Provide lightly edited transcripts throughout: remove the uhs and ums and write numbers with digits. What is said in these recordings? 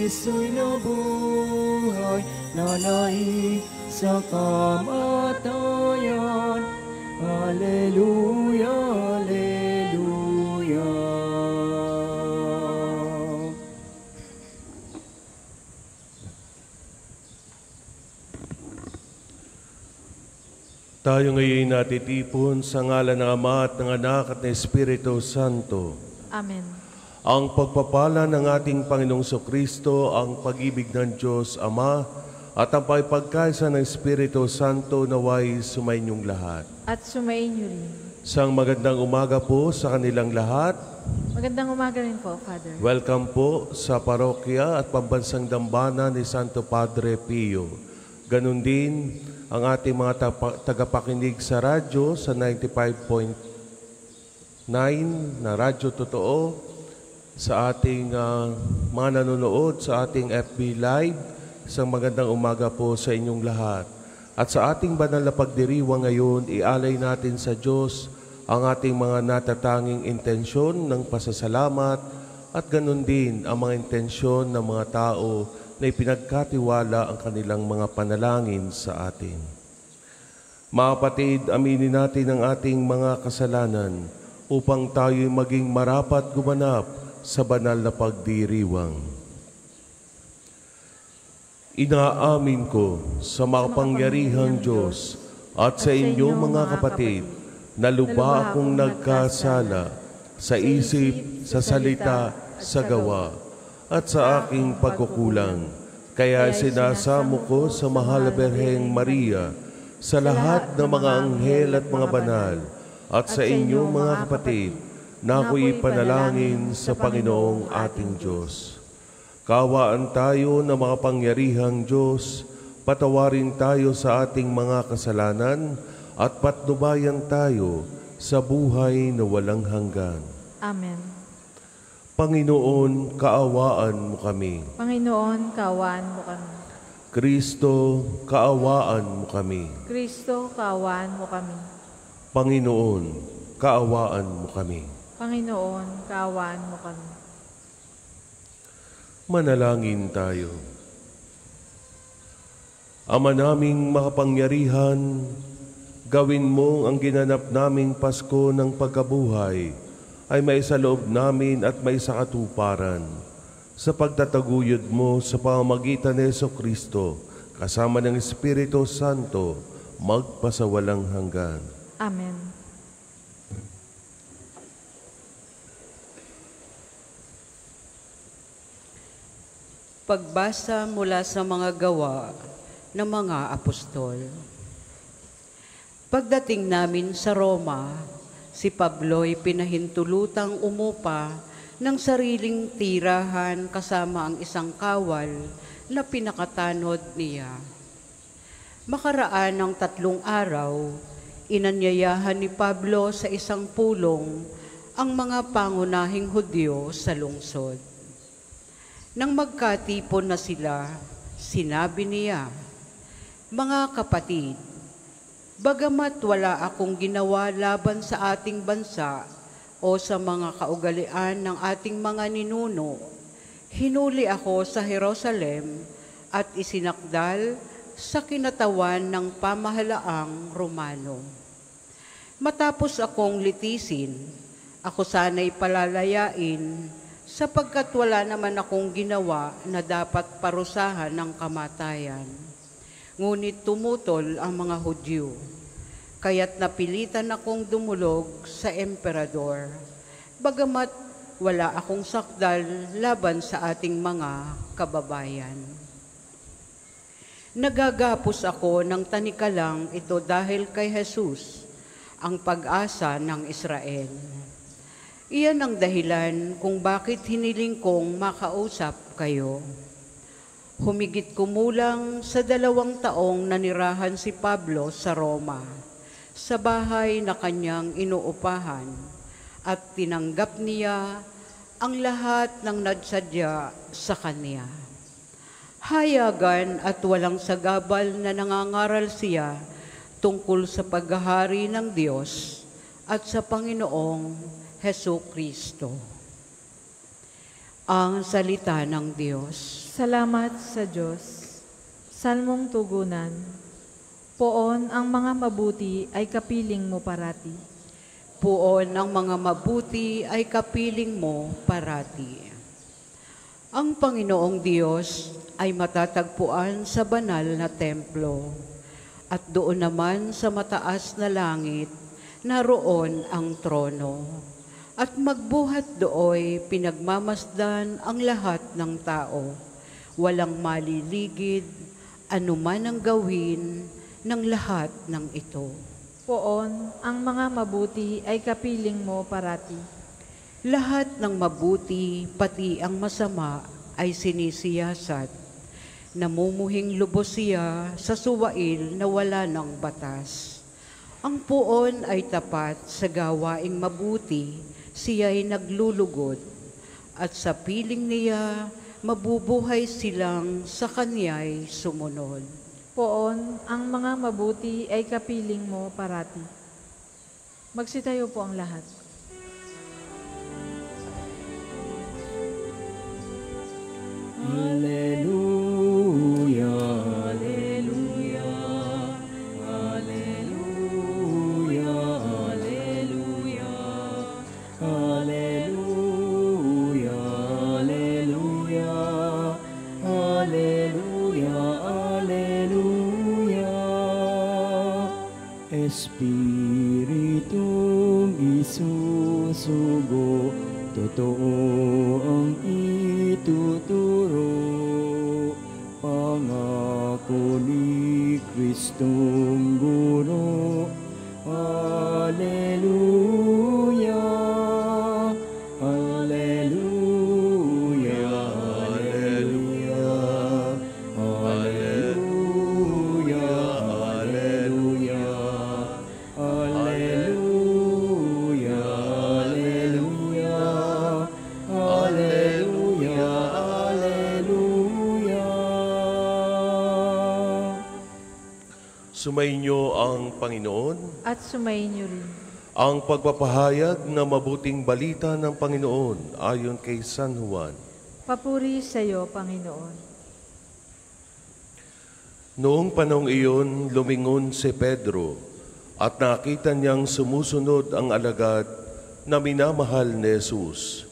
Kristo'y nabuhay, nanaig sa kamatayan. Alleluia, Alleluia. Tayo ngayon natitipon sa ngalan ng Ama at ng Anak at ng Espiritu Santo. Amen. Ang pagpapala ng ating Panginoong Kristo, ang pag-ibig ng Diyos Ama, at ang pagpagkaisa ng Espiritu Santo naway sumainyong lahat. At sumainyo rin. Isang magandang umaga po sa kanilang lahat. Magandang umaga rin po, Father. Welcome po sa parokya at pambansang dambana ni Santo Padre Pio. Ganon din ang ating mga tagapakinig sa radyo sa 95.9 na Radyo Totoo, sa ating mga nanonood sa ating FB Live. Isang magandang umaga po sa inyong lahat. At sa ating banal na pagdiriwang ngayon, ialay natin sa Diyos ang ating mga natatanging intensyon ng pasasalamat at ganon din ang mga intensyon ng mga tao na ipinagkatiwala ang kanilang mga panalangin sa atin. Mga kapatid, aminin natin ang ating mga kasalanan upang tayo'y maging marapat gumanap sa banal na pagdiriwang. Inaamin ko sa makapangyarihang Diyos at sa inyo mga kapatid na lubha akong nagkasala sa isip, sa salita, sa gawa, at sa aking pagkukulang. Kaya sinasamo ko sa mahal na Birheng Maria, sa lahat ng mga anghel at mga banal, at sa inyo mga kapatid, na ako'y panalangin sa Panginoong ating Diyos. Kaawaan tayo na makapangyarihang Diyos, patawarin tayo sa ating mga kasalanan, at patnubayan tayo sa buhay na walang hanggan. Amen. Panginoon, kaawaan mo kami. Panginoon, kaawaan mo kami. Kristo, kaawaan mo kami. Kristo, kaawaan mo kami. Panginoon, kaawaan mo kami. Panginoon, kaawaan mo kami. Manalangin tayo. Ama naming makapangyarihan, gawin mo ang ginanap naming Pasko ng pagkabuhay ay may sa loob namin at may sa katuparan sa pagtataguyod mo sa pamamagitan ni Jesucristo kasama ng Espiritu Santo magpasawalang hanggan. Amen. Pagbasa mula sa mga gawa ng mga apostol. Pagdating namin sa Roma, si Pablo'y pinahintulutang umupa ng sariling tirahan kasama ang isang kawal na pinakatanod niya. Makaraan ng 3 araw, inanyayahan ni Pablo sa isang pulong ang mga pangunahing Hudyo sa lungsod. Nang magkatipon na sila, sinabi niya, "Mga kapatid, bagamat wala akong ginawa laban sa ating bansa o sa mga kaugalian ng ating mga ninuno, hinuli ako sa Jerusalem at isinakdal sa kinatawan ng pamahalaang Romano. Matapos akong litisin, ako sana'y palalayain sapagkat wala naman akong ginawa na dapat parusahan ng kamatayan. Ngunit tumutol ang mga Hudyo, kaya't napilitan akong dumulog sa emperador, bagamat wala akong sakdal laban sa ating mga kababayan. Nagagapos ako ng tanikalang ito dahil kay Jesus, ang pag-asa ng Israel. Iyan ang dahilan kung bakit hiniling kong makausap kayo. Humigit kumulang sa 2 taong nanirahan si Pablo sa Roma, sa bahay na kanyang inuupahan, at tinanggap niya ang lahat ng nagsadya sa kanya. Hayagan at walang sagabal na nangangaral siya tungkol sa paghahari ng Diyos at sa Panginoong Jesucristo. Ang salita ng Diyos. Salamat sa Diyos. Salmong tugunan. Poon ang mga mabuti ay kapiling mo parati. Puon ang mga mabuti ay kapiling mo parati. Ang Panginoong Diyos ay matatagpuan sa banal na templo. At doon naman sa mataas na langit, naroon ang trono. At magbuhat dooy pinagmamasdan ang lahat ng tao. Walang maliligid, anuman ang gawin ng lahat ng ito. Poon ang mga mabuti ay kapiling mo parati. Lahat ng mabuti, pati ang masama, ay sinisiyasat. Namumuhing lubos siya sa suwail na wala ng batas. Ang puon ay tapat sa gawaing mabuti, siya'y naglulugod. At sa piling niya, mabubuhay silang sa kanya'y sumunod. Poon ang mga mabuti ay kapiling mo parati. Magsitayo po ang lahat. Alleluia, alleluia, alleluia, alleluia, alleluia, alleluia, alleluia, alleluia. Espiritong isusugo, totoo ang ituturo, pangako ni Kristong Guro. Alleluia, alleluia, alleluia, alleluia, alleluia, alleluia, alleluia, alleluia, alleluia. Sumainyo ang Panginoon. At sumayin niyo rin. Ang pagpapahayag na mabuting balita ng Panginoon ayon kay San Juan. Papuri sa iyo, Panginoon. Noong panahong iyon, lumingon si Pedro at nakita niyang sumusunod ang alagad na minamahal ni Jesus.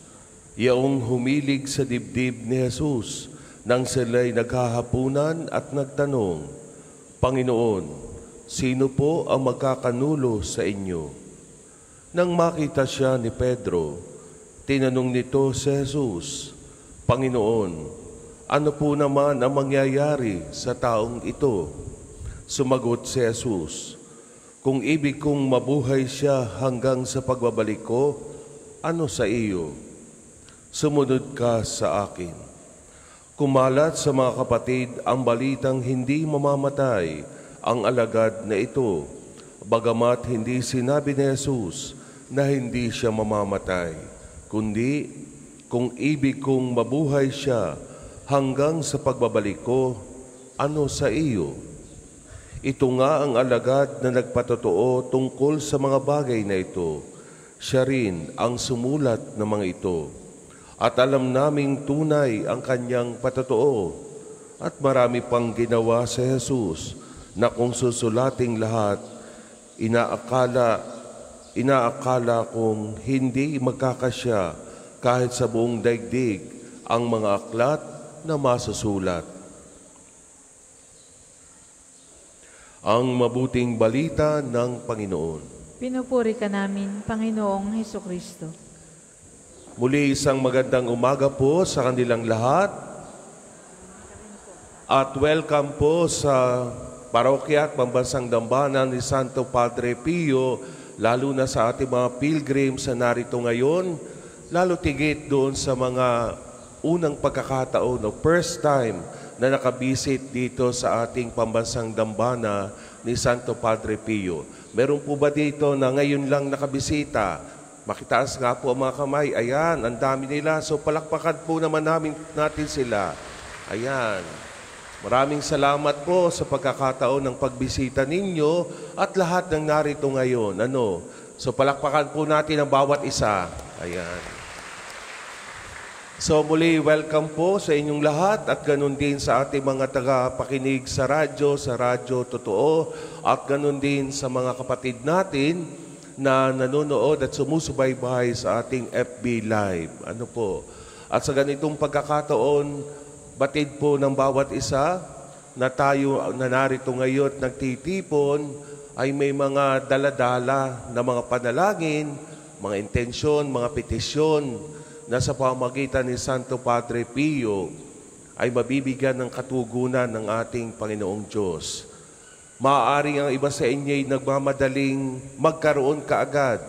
Yaong humilig sa dibdib ni Jesus nang sila'y naghahapunan at nagtanong, Panginoon, sino po ang magkakanulo sa inyo? Nang makita siya ni Pedro, tinanong nito si Jesus, Panginoon, ano po naman ang mangyayari sa taong ito? Sumagot si Jesus, kung ibig kong mabuhay siya hanggang sa pagbabalik ko, ano sa iyo? Sumunod ka sa akin. Kumalat sa mga kapatid ang balitang hindi mamamatay ang alagad na ito, bagamat hindi sinabi ni Jesus na hindi siya mamamatay, kundi kung ibig kong mabuhay siya hanggang sa pagbabalik ko, ano sa iyo? Ito nga ang alagad na nagpatotoo tungkol sa mga bagay na ito. Siya rin ang sumulat ng mga ito. At alam naming tunay ang kanyang patotoo. At marami pang ginawa si Jesus na kung susulating lahat, inaakala kong hindi magkakasya kahit sa buong daigdig ang mga aklat na masusulat. Ang mabuting balita ng Panginoon. Pinupuri ka namin, Panginoong Hesukristo. Muli isang magandang umaga po sa kanilang lahat. At welcome po sa parokya at pambansang dambana ni Santo Padre Pio, lalo na sa ating mga pilgrims na narito ngayon, lalo tigit doon sa mga unang pagkakataon o first time na nakabisit dito sa ating pambansang dambana ni Santo Padre Pio. Meron po ba dito na ngayon lang nakabisita? Makitaas nga po ang mga kamay. Ayan, ang dami nila. So palakpakan po naman natin sila. Ayan. Maraming salamat po sa pagkakataon ng pagbisita ninyo at lahat ng narito ngayon. So palakpakan po natin ang bawat isa. Ayan. So muli, welcome po sa inyong lahat at ganun din sa ating mga tagapakinig sa Radyo Totoo at ganun din sa mga kapatid natin na nanonood at sumusubaybay sa ating FB Live. Ano po? At sa ganitong pagkakataon, batid po ng bawat isa na tayo na narito ngayon at nagtitipon ay may mga daladala na mga panalangin, mga intensyon, mga petisyon na sa pamagitan ni Santo Padre Pio ay mabibigyan ng katugunan ng ating Panginoong Diyos. Maaaring ang iba sa inyo ay nagmamadaling magkaroon kaagad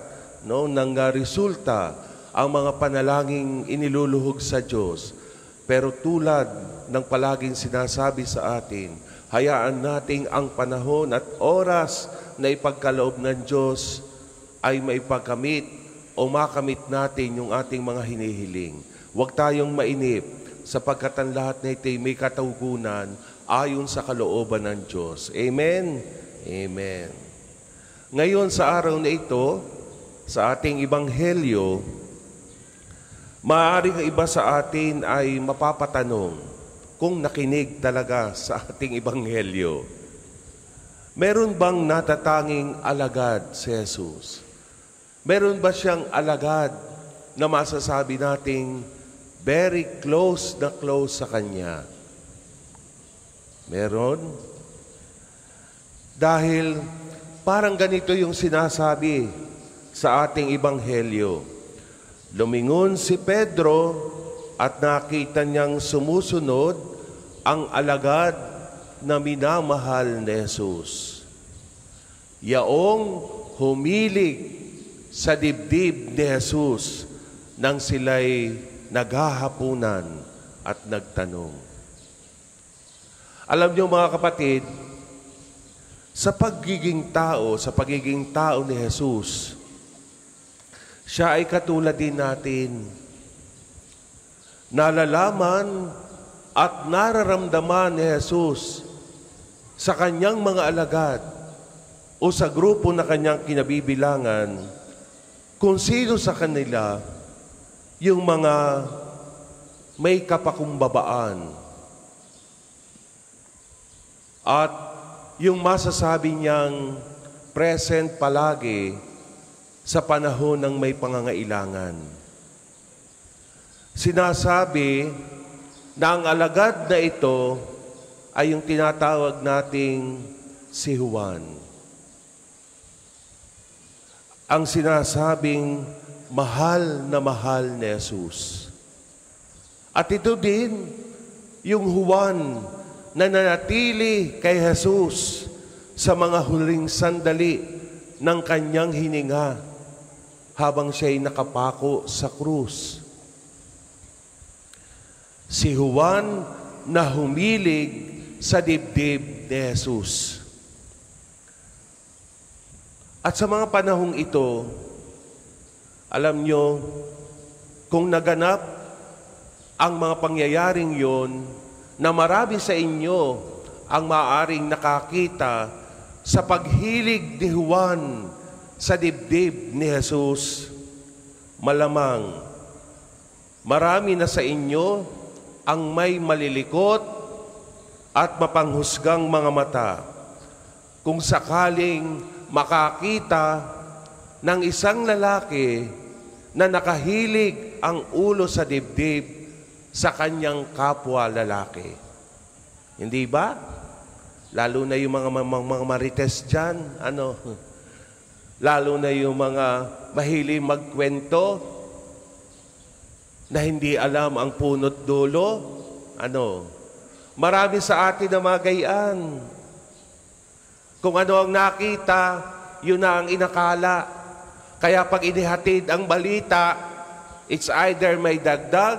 ng resulta ang mga panalangin iniluluhog sa Diyos. Pero tulad ng palaging sinasabi sa atin, hayaan nating ang panahon at oras na ipagkaloob ng Diyos ay maipagkamit o makamit natin yung ating mga hinihiling. Huwag tayong mainip sapagkat ang lahat na ito may katugunan ayon sa kalooban ng Diyos. Amen? Amen. Ngayon sa araw na ito, sa ating Ebanghelyo, maaaring iba sa atin ay mapapatanong kung nakinig talaga sa ating Ebanghelyo. Meron bang natatanging alagad si Jesus? Meron ba siyang alagad na masasabi nating very close na close sa Kanya? Meron? Dahil parang ganito yung sinasabi sa ating Ebanghelyo. Lumingon si Pedro at nakita niyang sumusunod ang alagad na minamahal ni Jesus. Yaong humilig sa dibdib ni Jesus nang sila'y naghahapunan at nagtanong. Alam niyo mga kapatid, sa pagiging tao ni Jesus, siya ay katulad din natin. Nalalaman at nararamdaman ni Jesus sa kanyang mga alagad o sa grupo na kanyang kinabibilangan kung sino sa kanila yung mga may kapakumbabaan at yung masasabi niyang present palagi sa panahon ng may pangangailangan. Sinasabi na ang alagad na ito ay yung tinatawag nating si Juan. Ang sinasabing mahal na mahal ni Jesus. At ito din yung Juan na nanatili kay Jesus sa mga huling sandali ng kanyang hininga habang siya'y nakapako sa krus. Si Juan na humilig sa dibdib ni Jesus. At sa mga panahong ito, alam nyo, kung naganap ang mga pangyayaring yon, na marami sa inyo ang maaaring nakakita sa paghilig ni Juan sa dibdib ni Jesus, malamang marami na sa inyo ang may malilikot at mapanghusgang mga mata kung sakaling makakita ng isang lalaki na nakahilig ang ulo sa dibdib sa kanyang kapwa lalaki. Hindi ba? Lalo na yung mga marites dyan, lalo na yung mga mahilig magkwento na hindi alam ang punot dulo, marami sa atin na mga gayaan. Kung ano ang nakita, yun na ang inakala. Kaya pag inihatid ang balita, it's either may dagdag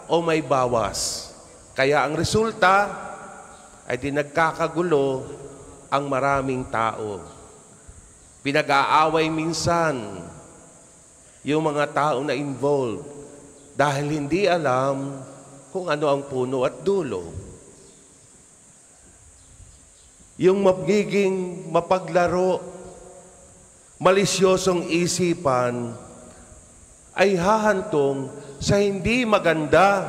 o may bawas. Kaya ang resulta ay di nagkakagulo ang maraming tao. Pinag-aaway minsan yung mga tao na involved dahil hindi alam kung ano ang puno at dulo. Yung magiging mapaglaro, malisyosong isipan, ay hahantong sa hindi maganda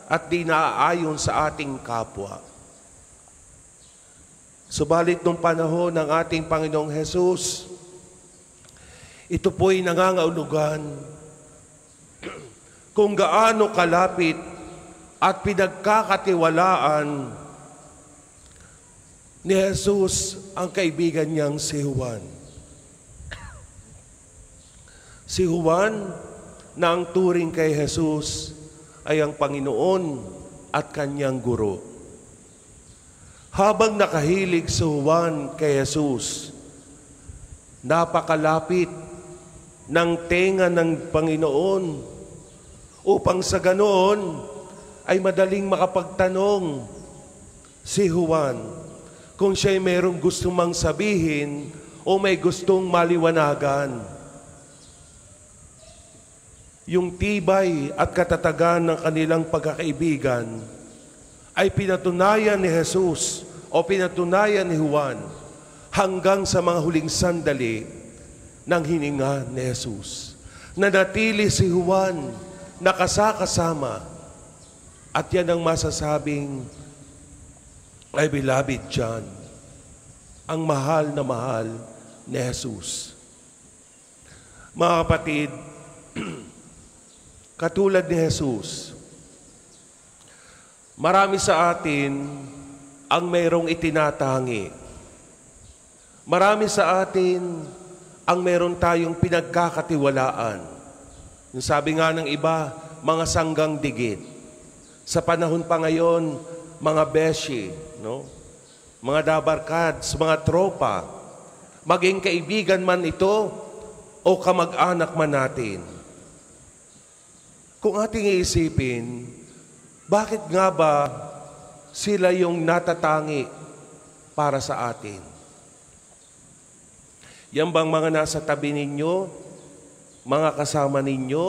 at di naaayon sa ating kapwa. Subalit nung panahon ng ating Panginoong Hesus, ito po'y nangangahulugan kung gaano kalapit at pinagkakatiwalaan ni Jesus ang kaibigan niyang si Juan. Si Juan na ang turing kay Jesus ay ang Panginoon at kanyang guro. Habang nakahilig si Juan kay Jesus, napakalapit ng tenga ng Panginoon upang sa ganoon ay madaling makapagtanong si Juan kung siya'y mayroong gustong mang sabihin o may gustong maliwanagan. Yung tibay at katatagan ng kanilang pagkakaibigan ay pinatunayan ni Jesus o pinatunayan ni Juan hanggang sa mga huling sandali ng hininga ni Jesus. Nanatili si Juan nakasakasama at yan ang masasabing ay beloved John, ang mahal na mahal ni Jesus. Mga kapatid, katulad ni Jesus, marami sa atin ang mayroong itinatangi. Marami sa atin ang mayroon tayong pinagkakatiwalaan. Yung sabi nga ng iba, mga sanggang digit. Sa panahon pa ngayon, mga beshi, no? Mga dabarkads, mga tropa, maging kaibigan man ito o kamag-anak man natin. Kung ating iisipin, bakit nga ba sila yung natatangi para sa atin? Yan bang mga nasa tabi ninyo, mga kasama ninyo,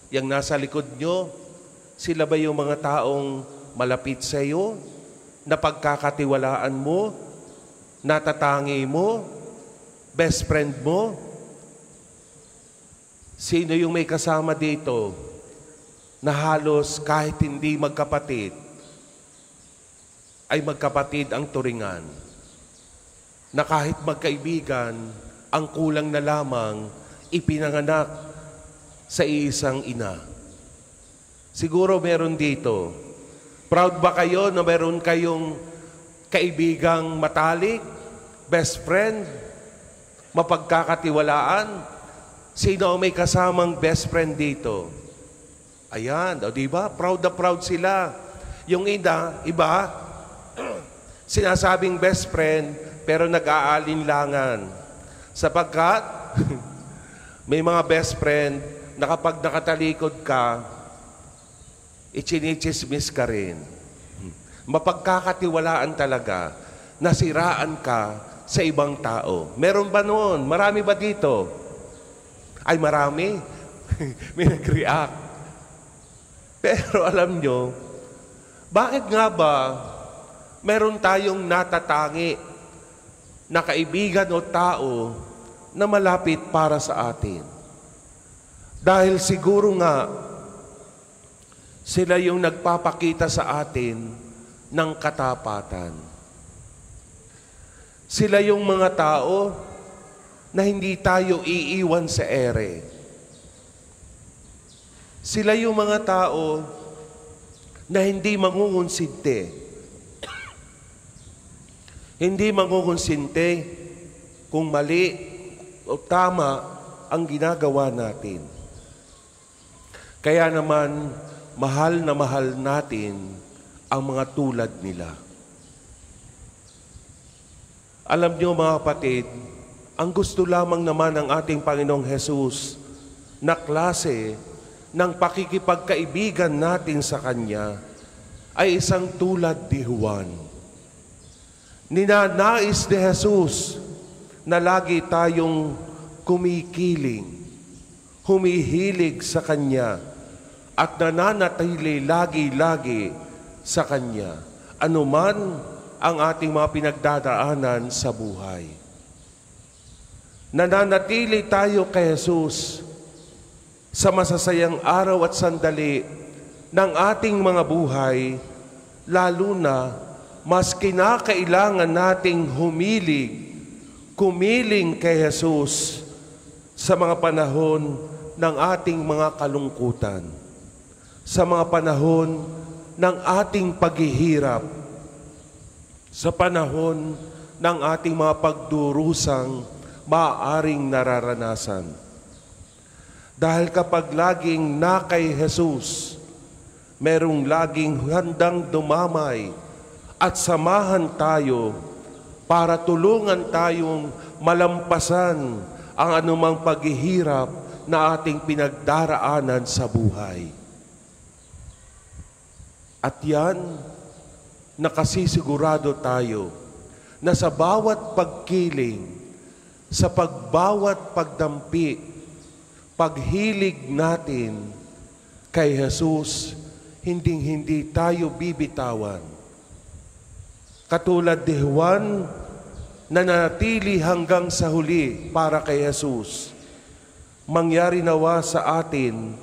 yung nasa likod nyo, sila ba yung mga taong malapit sa iyo, na pagkakatiwalaan mo, natatangi mo, best friend mo? Sino yung may kasama dito na halos kahit hindi magkapatid, ay magkapatid ang turingan? Na kahit magkaibigan, ang kulang na lamang ipinanganak sa iisang ina. Siguro meron dito. Proud ba kayo na meron kayong kaibigang matalik, best friend, mapagkakatiwalaan? Sino ang may kasamang best friend dito? Ayan, o diba? Proud na proud sila. Yung iba, sinasabing best friend, pero nag-aalinlangan. Sapagkat, may mga best friend na kapag nakatalikod ka, ichinichismis ka rin. Mapagkakatiwalaan talaga, nasiraan ka sa ibang tao. Meron ba noon? Marami ba dito? Ay, marami. May nag-react. Pero alam nyo, bakit nga ba meron tayong natatangi na kaibigan o tao na malapit para sa atin? Dahil siguro nga, sila yung nagpapakita sa atin ng katapatan. Sila yung mga tao na hindi tayo iiwan sa ere. Sila yung mga tao na hindi mangungunsinte. Hindi mangungunsinte kung mali o tama ang ginagawa natin. Kaya naman, mahal na mahal natin ang mga tulad nila. Alam niyo mga kapatid, ang gusto lamang naman ng ating Panginoong Hesus na klase ng pakikipagkaibigan natin sa Kanya ay isang tulad ni Juan. Ninanais ni Jesus na lagi tayong kumikiling, humihilig sa Kanya, at nananatili lagi-lagi sa Kanya, anuman ang ating mga pinagdadaanan sa buhay. Nananatili tayo kay Jesus sa masasayang araw at sandali ng ating mga buhay, lalo na mas kinakailangan nating kumiling kay Jesus sa mga panahon ng ating mga kalungkutan, sa mga panahon ng ating paghihirap, sa panahon ng ating mga pagdurusang maaaring nararanasan. Dahil kapag laging na kay Jesus, merong laging handang dumamay at samahan tayo para tulungan tayong malampasan ang anumang paghihirap na ating pinagdaraanan sa buhay. At yan, nakasisigurado tayo na sa bawat pagkiling, sa pagbawat pagdampi, paghilig natin kay Jesus, hinding-hindi tayo bibitawan. Katulad ni Juan na nanatili hanggang sa huli para kay Jesus, mangyari nawa sa atin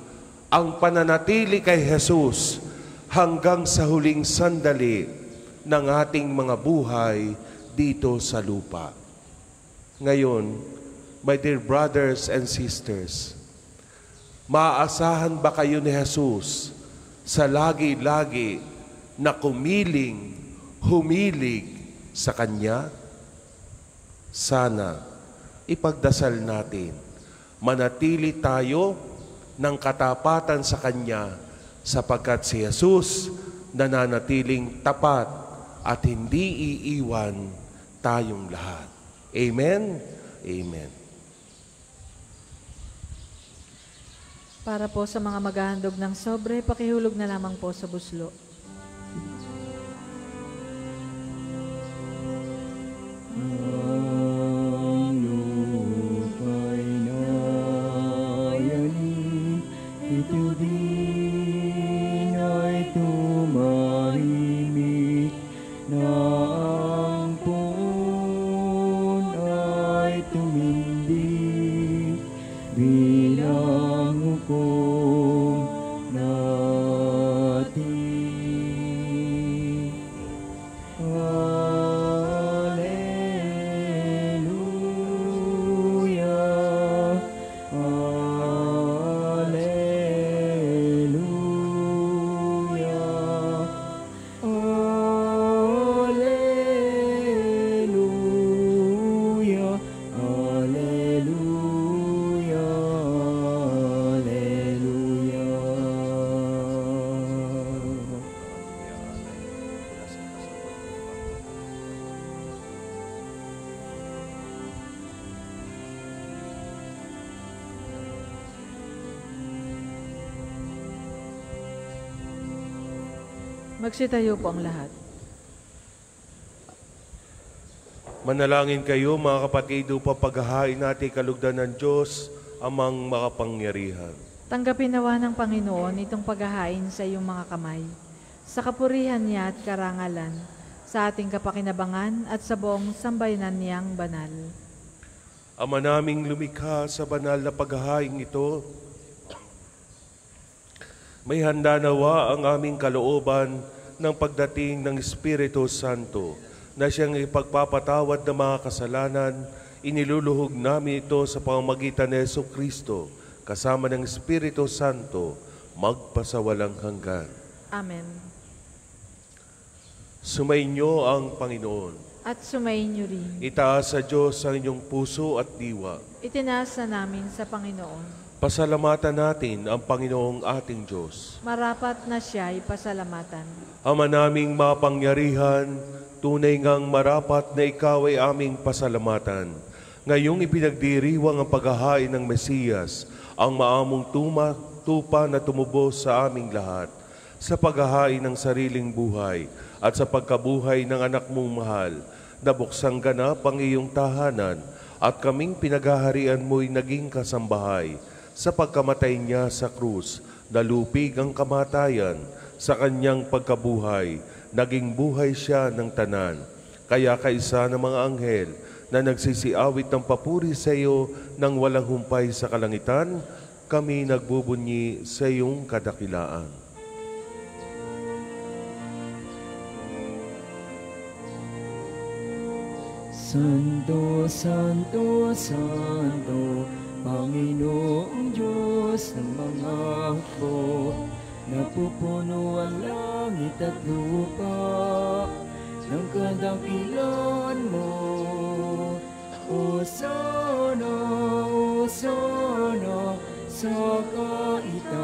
ang pananatili kay Jesus hanggang sa huling sandali ng ating mga buhay dito sa lupa. Ngayon, my dear brothers and sisters, maaasahan ba kayo ni Jesus sa lagi-lagi na humilig sa Kanya? Sana ipagdasal natin, manatili tayo ng katapatan sa Kanya sapagkat si Jesus nananatiling tapat at hindi iiwan tayong lahat. Amen? Amen. Para po sa mga maghahandog ng sobre, pakihulog na lamang po sa buslo. Ang lupa'y nayani, ito din ay tumahimik, na ang puon ay tumindig, bilang hukom natin. Magsitayo po ang lahat. Manalangin kayo mga kapatid upang paghahain natin kalugdan ng Diyos amang makapangyarihan. Tanggapin nawa ng Panginoon itong paghahain sa iyong mga kamay, sa kapurihan niya at karangalan, sa ating kapakinabangan at sa buong sambayanan niyang banal. Ama naming lumikha sa banal na paghahain ito, may handa nawa ang aming kalooban ng pagdating ng Espiritu Santo na siyang ipagpapatawad ng mga kasalanan. Iniluluhog namin ito sa pamamagitan ni Jesucristo kasama ng Espiritu Santo magpasawalang hanggan. Amen. Sumainyo ang Panginoon. At sumayin niyo rin. Itaas sa Diyos ang inyong puso at diwa. Itinasa namin sa Panginoon. Pasalamatan natin ang Panginoong ating Diyos. Marapat na siya ay pasalamatan. Ama naming mapangyarihan, tunay ngang marapat na ikaw ay aming pasalamatan. Ngayong ipinagdiriwang ang paghahain ng Mesiyas, ang maamong tupa na tumubos sa aming lahat, sa paghahain ng sariling buhay at sa pagkabuhay ng anak mong mahal, na buksang ganap ang iyong tahanan at kaming pinaghaharian mo'y naging kasambahay. Sa pagkamatay niya sa krus, nalupig ang kamatayan. Sa kanyang pagkabuhay, naging buhay siya ng tanan. Kaya kaisa ng mga anghel na nagsisiawit ng papuri sa iyo nang walang humpay sa kalangitan, kami nagbubunyi sa iyong kadakilaan. Santo, Santo, Santo, Panginoong Diyos ng mga hukbo, napupuno ang langit at lupa ng kadakilan mo. Hosana, Hosana, sa kaitaasan,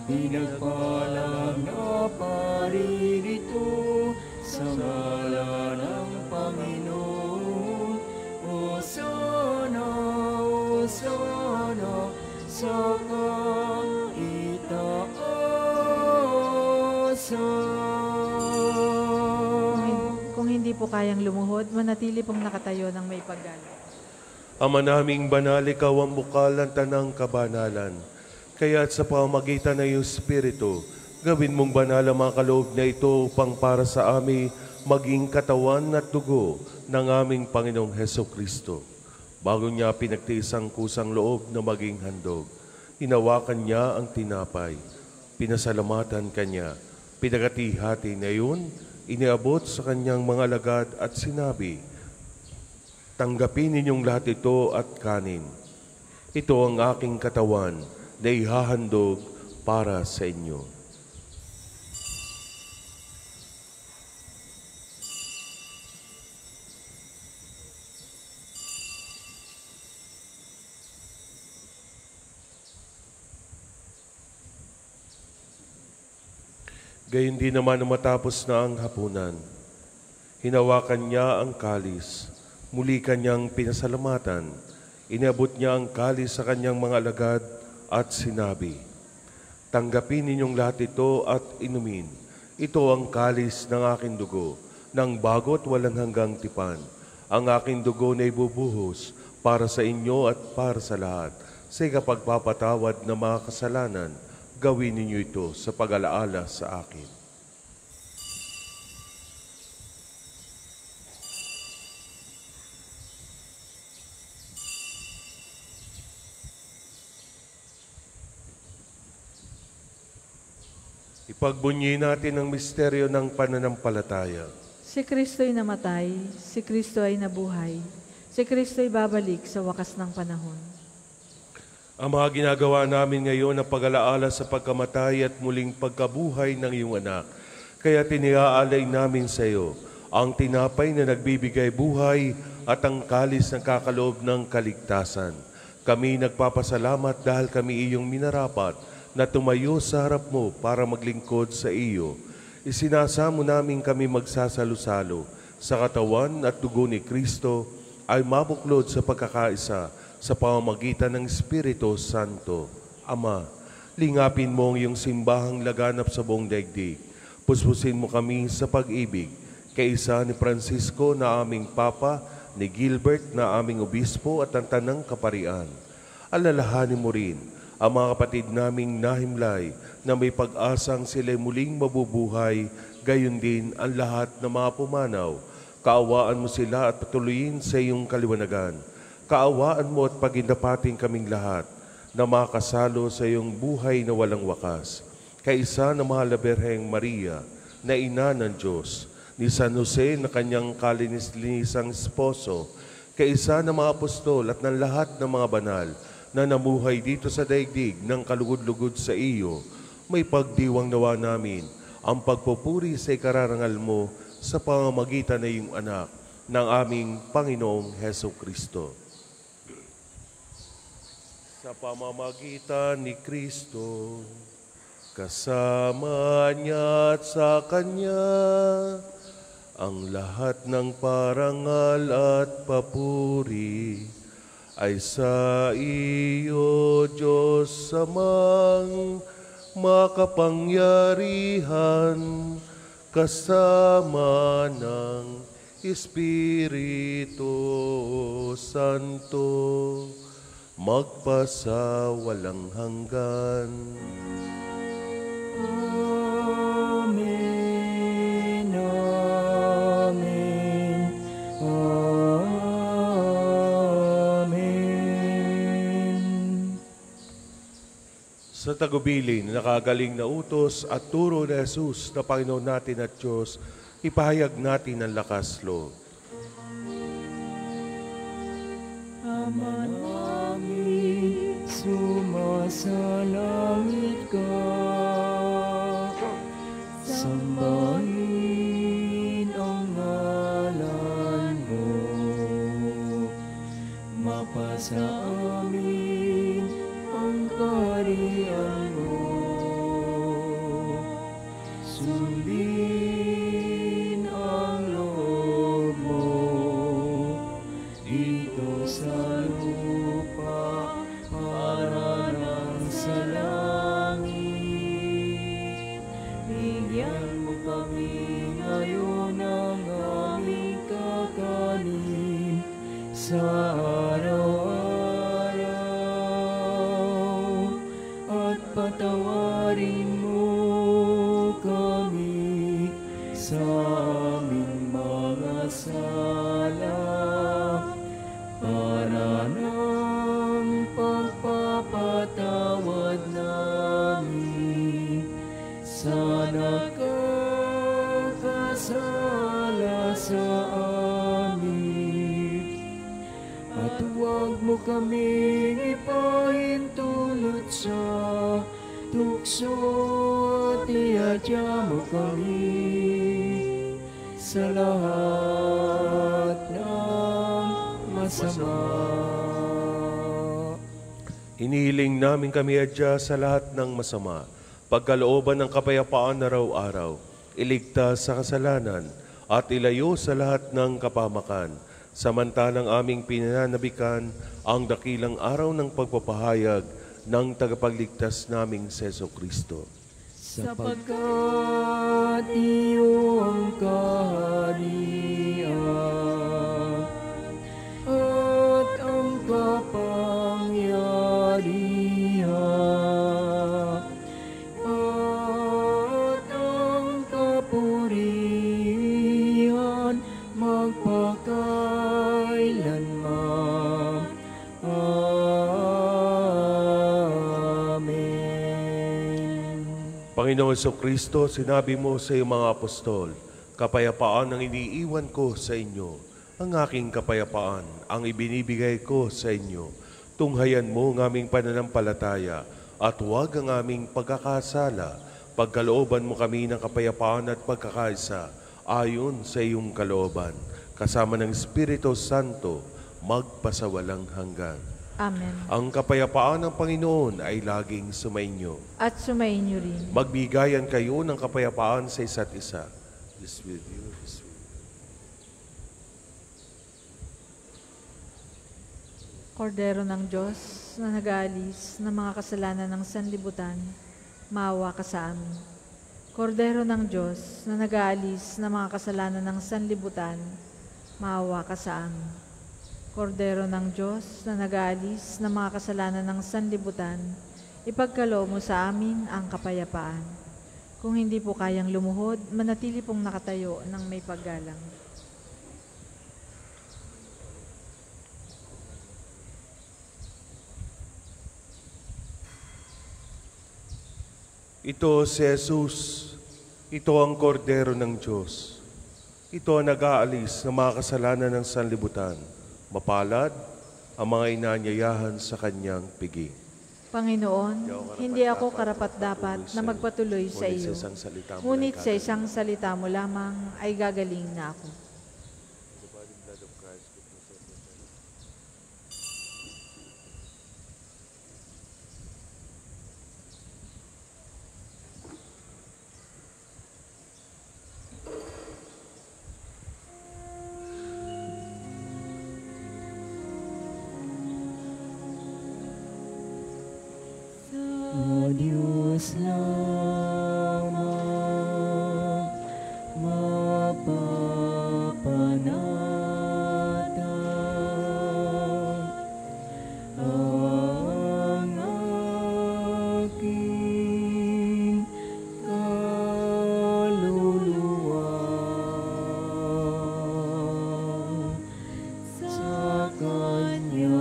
pinagpalang na paririto sa ngalan ng Panginoon. Hosana, Hosana, sa kaitaasan. Kung hindi po kayang lumuhod, manatili pong nakatayo ng may paggalang. Ama naming banal, ikaw ang bukal ng tanang kabanalan. Kaya't sa pamamagitan ng iyong Espiritu, gawin mong banal ang mga kaloob na ito upang para sa amin maging katawan at dugo ng aming Panginoong Heso Kristo. Bago niya pinagtiis ang kusang loob na maging handog, hinawakan niya ang tinapay, pinasalamatan kanya, pinagati-hati na yun, iniabot sa kanyang mga alagad at sinabi, tanggapin ninyong lahat ito at kanin. Ito ang aking katawan na ihahandog para sa inyo. Gayon din naman na matapos na ang hapunan, hinawakan niya ang kalis, muli kanyang pinasalamatan, inabot niya ang kalis sa kanyang mga alagad at sinabi, tanggapin ninyong lahat ito at inumin. Ito ang kalis ng aking dugo, ng bago't walang hanggang tipan. Ang aking dugo na ibubuhos para sa inyo at para sa lahat. Sa ikapagpapatawad ng mga kasalanan, gawin ninyo ito sa pag-alaala sa akin. Ipagbunyi natin ang misteryo ng pananampalataya. Si Kristo'y namatay, si Kristo ay nabuhay, si Kristo'y babalik sa wakas ng panahon. Ang mga ginagawa namin ngayon ang pag-alaala sa pagkamatay at muling pagkabuhay ng iyong anak. Kaya tiniaalay namin sa iyo ang tinapay na nagbibigay buhay at ang kalis na kakaloob ng kaligtasan. Kami nagpapasalamat dahil kami iyong minarapat na tumayo sa harap mo para maglingkod sa iyo. Isinasamo namin kami magsasalo-salo sa katawan at dugo ni Kristo ay mabuklod sa pagkakaisa sa pamamagitan ng Espiritu Santo. Ama, lingapin mo ang iyong simbahang laganap sa buong daigdig. Puspusin mo kami sa pag-ibig, kaisa ni Francisco na aming Papa, ni Gilbert na aming Obispo at ang Tanang Kaparian. Alalahanin mo rin ang mga kapatid naming nahimlay na may pag-asang sila'y muling mabubuhay, gayon din ang lahat ng mga pumanaw. Kaawaan mo sila at patuloyin sa iyong kaliwanagan. Kaawaan mo at pagindapating kaming lahat na makasalo sa iyong buhay na walang wakas. Kaisa ng mahal na Berheng Maria, na ina ng Diyos, ni San Jose na kanyang kalinis-linisang esposo, kaisa ng mga apostol at ng lahat ng mga banal na namuhay dito sa daigdig ng kalugod-lugod sa iyo, may pagdiwang nawa namin ang pagpupuri sa ikararangal mo sa pamamagitan ng iyong anak, ng aming Panginoong Heso Kristo. Sa pamamagitan ni Kristo, kasama niya at sa Kanya, ang lahat ng parangal at papuri ay sa iyo, Diyos Amang makapangyarihan, kasama ng Espiritu Santo, magpasa walang hanggan. Amen, amen, amen. Sa tagubilin, nakagaling na utos at turo ni Jesus na Panginoon natin at Diyos, ipahayag natin ang lakas loob. Ama namin, sumasalangit ka. Sambahin ang ngalan mo. Mapasa amin ang kaharian mo. Sundin ang loob mo dito sa lupa para nang sa langit. Bigyan mo kami ngayon ng aming kakanin sa araw-araw, at patawarin mo kami sa aming mga sala, para ng pagpapatawad namin sa nakakasala sa amin. At huwag mo kaming ipahintulot sa tukso, at iadya mo kami sa lahat ng masama. Inihiling namin kami adya sa lahat ng masama, pagkalooban ng kapayapaan araw-araw, iligtas sa kasalanan, at ilayo sa lahat ng kapamakan, samantalang aming pinananabikan ang dakilang araw ng pagpapahayag ng tagapagligtas naming Jesucristo. Sapagkat iyo ang kaharian at ang kapangyarihan at ang kapurihan magpakailanman. Amen. Panginoong Jesucristo, sinabi mo sa iyong mga apostol, kapayapaan ang iniiwan ko sa inyo. Ang aking kapayapaan ang ibinibigay ko sa inyo. Tunghayan mo ang aming pananampalataya at huwag ang aming pagkakasala. Pagkalooban mo kami ng kapayapaan at pagkakaisa ayon sa iyong kalooban. Kasama ng Espiritu Santo, magpasawalang hanggan. Amen. Ang kapayapaan ng Panginoon ay laging sumainyo. At sumainyo rin. Magbigayan kayo ng kapayapaan sa isa't isa. Peace with you. Peace with you. Kordero ng Diyos na nag-aalis ng mga kasalanan ng sanlibutan, maawa ka sa amin. Kordero ng Diyos na nag-aalis ng mga kasalanan ng sanlibutan, maawa ka sa amin. Kordero ng Diyos na nag-aalis ng mga kasalanan ng sanlibutan, ipagkaloob mo sa amin ang kapayapaan. Kung hindi po kayang lumuhod, manatili pong nakatayo ng may paggalang. Ito si Jesus, ito ang kordero ng Diyos. Ito ang nag-aalis ng mga kasalanan ng sanlibutan. Mapalad ang mga inanyayahan sa kanyang pigi. Panginoon, hindi ako karapat-dapat na magpatuloy sa iyo. Ngunit sa isang salita mo lamang ay gagaling na ako. O Diyos lamang mapapanatag ang aking kaluluwa sa Kanya.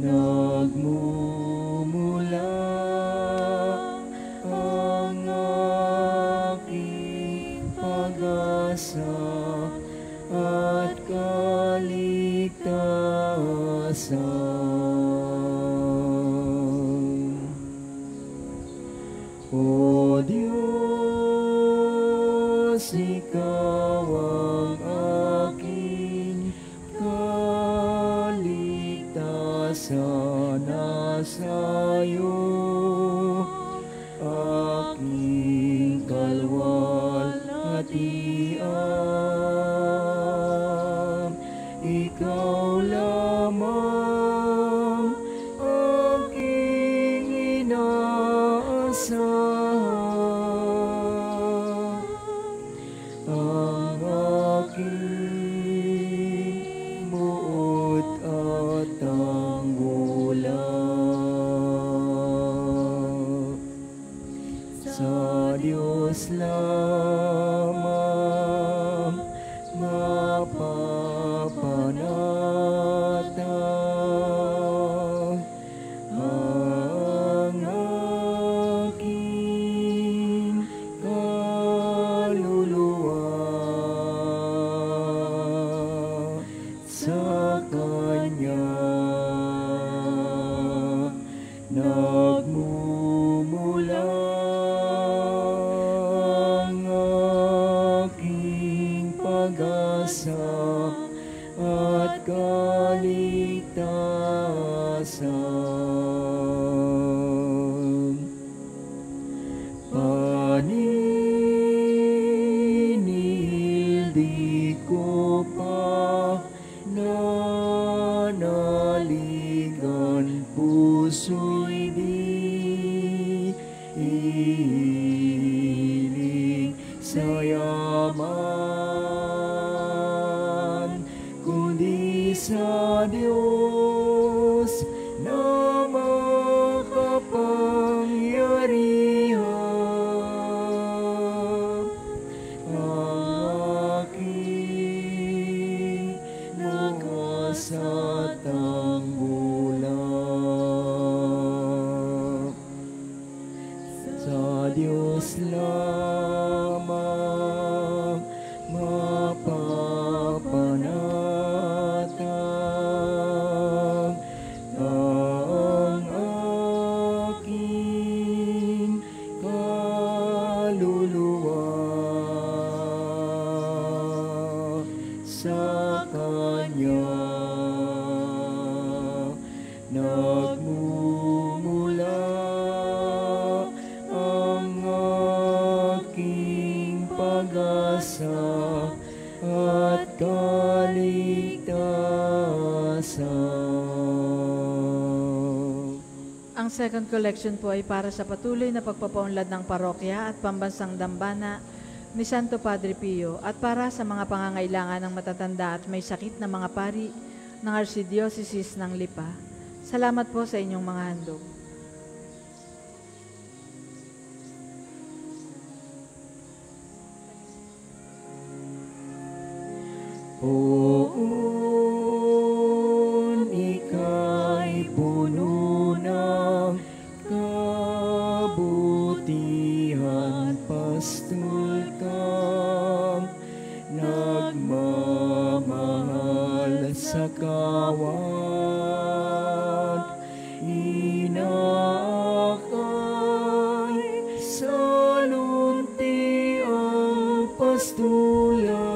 Nagmumula O Diyos, Ikaw ang aking kaligtasan, nasayo aking kalwalhatian. Ikaw lamang aking inaasahan, ang aking buot at tanggulan. Sa Diyos lamang mapapanatag ang aking kaluluwa. Sa Kanya nagmumula ang aking pag-asa at kaligtasan. Paninildi ko pa nanaligan, puso'y di ihiling sa yaman, kundi sa Diyos na makapangyarihan. Ang aking bukas at tanggulan. Sa Diyos lamang mapapanatag ang aking kaluluwa. Sa Kanya nagmumula ang aking pag-asa at kaligtasan. Ang second collection po ay para sa patuloy na pagpapaunlad ng parokya at pambansang dambana ni Santo Padre Pio at para sa mga pangangailangan ng matatanda at may sakit na mga pari ng Archdiocese ng Lipa. Salamat po sa inyong mga handog. Poon ika'y puno ng kabutihan, pastol kang nagmamahal sa kawan, inaakay sa lunti ang pastulan.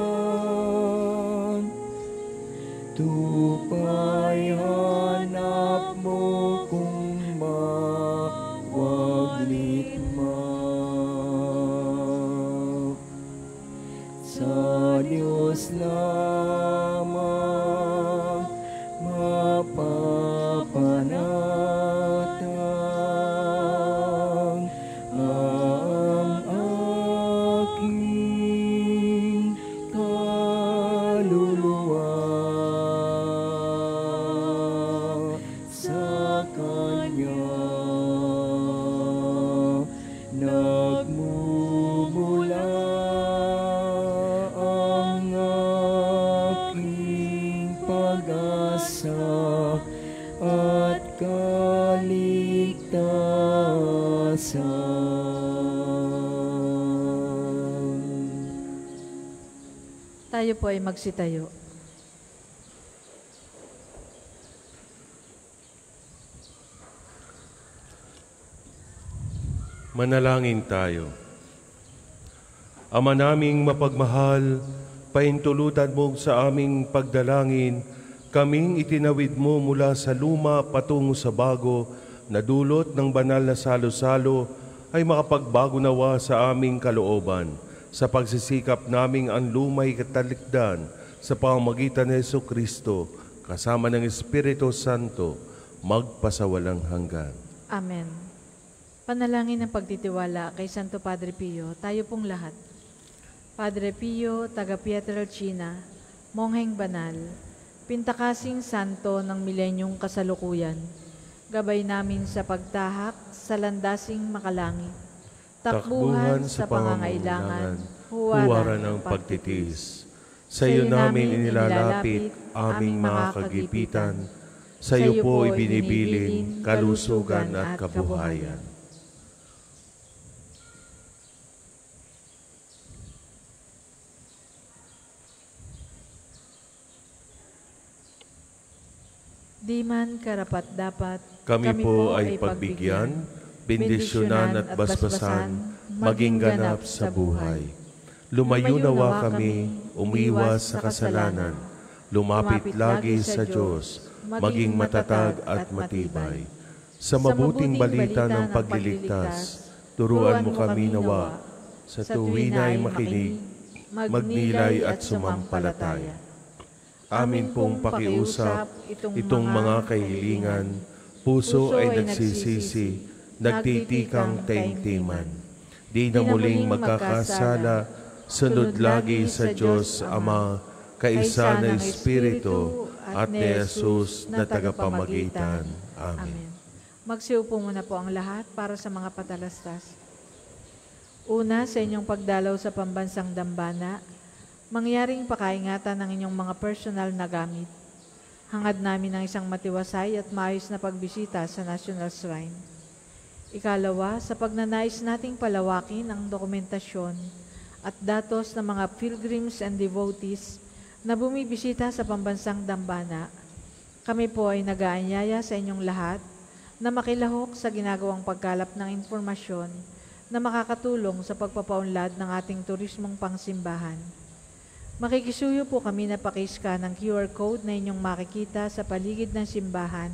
Tupay hanap mo kung mawaglit man. Sa Diyos lamang mapapanatag ang aking kaluluwa. Sa Kanya nagmumula ang aking pag-asa at kaligtasan. Tayo po ay magsitayo. Manalangin tayo. Ama naming mapagmahal, pahintulutan mo sa aming pagdalangin, kaming itinawid mo mula sa luma patungo sa bago, na dulot ng banal na salo-salo ay makapagbago nawa sa aming kalooban, sa pagsisikap naming ang lumay katalikdan sa pamamagitan ni Jesucristo, kasama ng Espiritu Santo, magpasawalang hanggan. Amen. Panalangin ng pagtitiwala kay Santo Padre Pio, tayo pong lahat. Padre Pio, taga Pietrelcina, mongheng banal, pintakasing santo ng milenyong kasalukuyan, gabay namin sa pagtahak sa landasing makalangit, takbuhan sa pangangailangan, huwaran ng pagtitiis. Sa iyo namin inilalapit aming mga kagipitan, sa iyo po ibinibilin kalusugan at kabuhayan. Di man karapat-dapat, Kami po ay pagbigyan, bendisyonan at basbasan, maging ganap sa buhay. Lumayo nawa kami, umiwas sa kasalanan, lumapit lagi sa Diyos, maging matatag at matibay. Sa mabuting balita ng pagliligtas, turuan mo kami nawa, sa tuwi na ay makinig, magnilay at sumampalataya. Amin pong pakiusap itong mga kahilingan, puso ay nagsisisi, nagtitikang taimtiman. Di na muling magkakasala, sunod lagi sa Diyos Ama, kaisa na Espiritu at ni Jesus na tagapamagitan. Amen. Magsiupo muna po ang lahat para sa mga patalastas. Una, sa inyong pagdalaw sa pambansang dambana, mangyaring pakaingatan ng inyong mga personal na gamit. Hangad namin ng isang matiwasay at maayos na pagbisita sa National Shrine. Ikalawa, sa pagnanais nating palawakin ang dokumentasyon at datos ng mga pilgrims and devotees na bumibisita sa pambansang dambana, kami po ay nag-aanyaya sa inyong lahat na makilahok sa ginagawang pagkalap ng impormasyon na makakatulong sa pagpapaunlad ng ating turismong pangsimbahan. Makikisuyo po kami na pakiscan ng QR code na inyong makikita sa paligid ng simbahan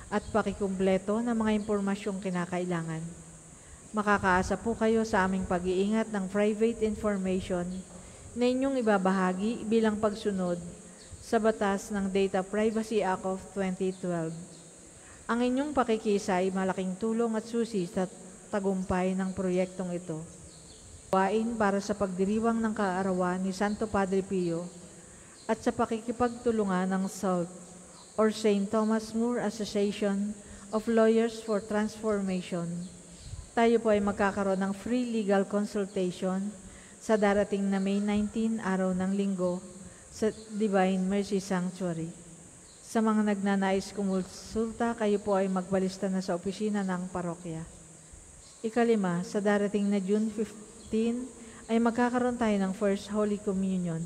at pakikumpleto ng mga impormasyong kinakailangan. Makakaasa po kayo sa aming pag-iingat ng private information na inyong ibabahagi bilang pagsunod sa batas ng Data Privacy Act of 2012. Ang inyong pakikisa ay malaking tulong at susi sa tagumpay ng proyektong ito. Gawain para sa pagdiriwang ng kaarawan ni Santo Padre Pio at sa pakikipagtulungan ng SALT or St. Thomas More Association of Lawyers for Transformation. Tayo po ay magkakaroon ng free legal consultation sa darating na May 19, araw ng Linggo, sa Divine Mercy Sanctuary. Sa mga nagnanais kumonsulta, kayo po ay magbalista na sa opisina ng parokya. Ikalima, sa darating na June 15, ay magkakaroon tayo ng First Holy Communion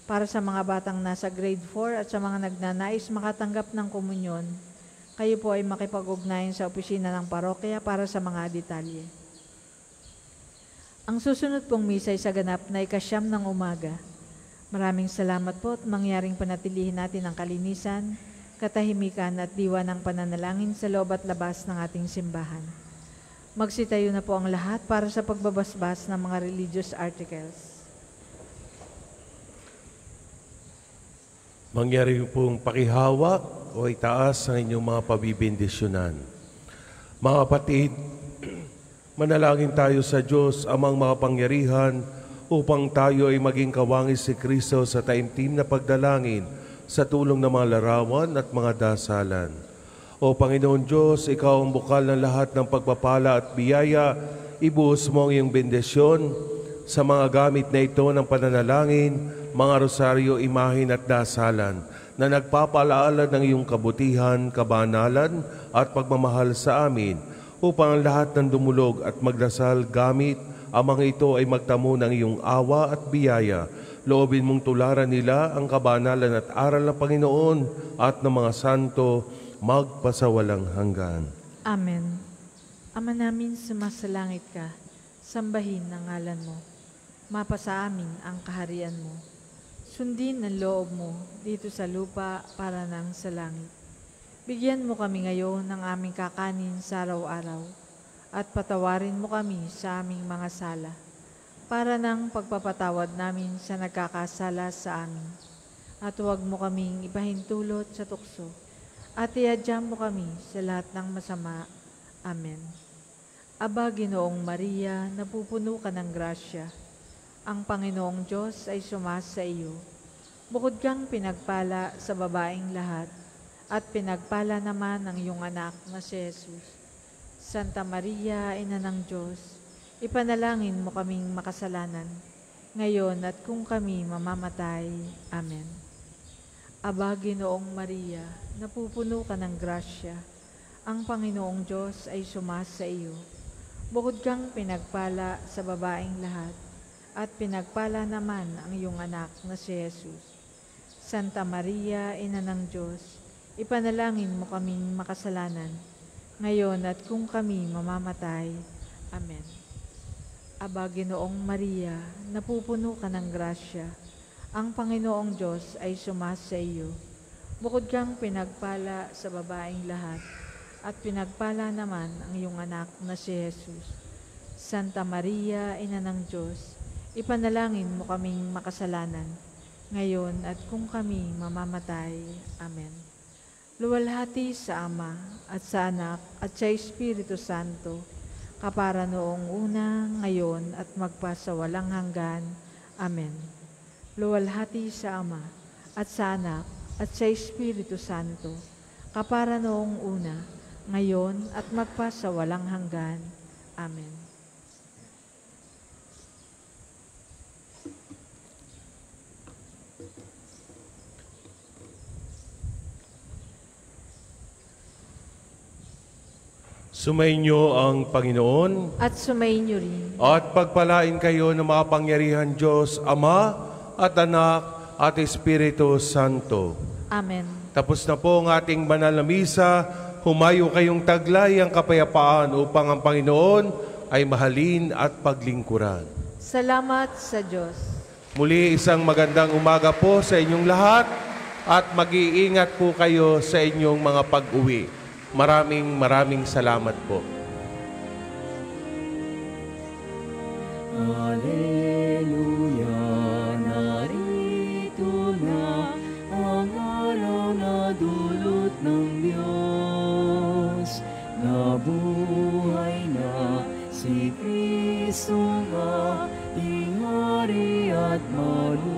para sa mga batang nasa grade 4 at sa mga nagnanais makatanggap ng komunyon. Kayo po ay makipag-ugnayan sa opisina ng parokya para sa mga detalye. Ang susunod pong misa ay sa ganap na 9:00 ng umaga. Maraming salamat po at mangyaring panatilihin natin ang kalinisan, katahimikan at diwa ng pananalangin sa loob at labas ng ating simbahan. Magsitayo na po ang lahat para sa pagbabasbas ng mga religious articles. Mangyari pong pakihawak o itaas ang inyong mga pabibindisyonan. Mga kapatid, manalangin tayo sa Diyos amang makapangyarihan upang tayo ay maging kawangis si Kristo sa taimtim na pagdalangin sa tulong ng mga larawan at mga dasalan. O Panginoon Diyos, Ikaw ang bukal ng lahat ng pagpapala at biyaya, ibuhos mo ang iyong bendisyon sa mga gamit na ito ng pananalangin, mga rosaryo, imahin at dasalan na nagpapalaala ng iyong kabutihan, kabanalan at pagmamahal sa amin upang ang lahat ng dumulog at magdasal gamit ang mga ito ay magtamo ng iyong awa at biyaya. Loobin mong tularan nila ang kabanalan at aral ng Panginoon at ng mga santo magpasawalang hanggan. Amen. Ama namin sumasalangit ka, sambahin ang ngalan mo. Mapasa amin ang kaharian mo. Sundin ang loob mo dito sa lupa para nang sa langit. Bigyan mo kami ngayon ng aming kakanin sa araw-araw at patawarin mo kami sa aming mga sala para nang pagpapatawad namin sa nagkakasala sa amin. At huwag mo kaming ipahintulot sa tukso at iadya mo kami sa lahat ng masama. Amen. Aba, Ginoong Maria, napupuno ka ng grasya. Ang Panginoong Diyos ay sumasa iyo. Bukod kang pinagpala sa babaeng lahat, at pinagpala naman ang iyong anak na si Jesus. Santa Maria, Ina ng Diyos, ipanalangin mo kaming makasalanan, ngayon at kung kami mamamatay. Amen. Aba, Ginoong Maria, napupuno ka ng grasya. Ang Panginoong Diyos ay sumasa iyo. Bukod kang pinagpala sa babaeng lahat, at pinagpala naman ang iyong anak na si Jesus. Santa Maria, Ina ng Diyos, ipanalangin mo kaming makasalanan, ngayon at kung kami mamamatay. Amen. Aba, Ginoong Maria, napupuno ka ng grasya. Ang Panginoong Diyos ay sumasa iyo. Bukod kang pinagpala sa babaeng lahat, at pinagpala naman ang iyong anak na si Jesus. Santa Maria, Ina ng Diyos, ipanalangin mo kaming makasalanan, ngayon at kung kami mamamatay. Amen. Luwalhati sa Ama, at sa Anak, at sa Espiritu Santo, kapara noong una, ngayon, at magpasawalang hanggan. Amen. Luwalhati sa Ama, at sa Anak, at sa Espiritu Santo, kapara noong una, ngayon, at magpasawalang hanggan. Amen. Sumainyo ang Panginoon At sumainyo rin. at pagpalain kayo ng makapangyarihan Diyos, Ama at Anak at Espiritu Santo. Amen. Tapos na po ang ating banal na misa. Humayo kayong taglay ang kapayapaan upang ang Panginoon ay mahalin at paglingkuran. Salamat sa Diyos. Muli isang magandang umaga po sa inyong lahat at mag-iingat po kayo sa inyong mga pag-uwi. Maraming salamat po. Alleluia, narito na ang araw na dulot ng Diyos. Nabuhay na si Kristo nga, ating Hari at Manuel.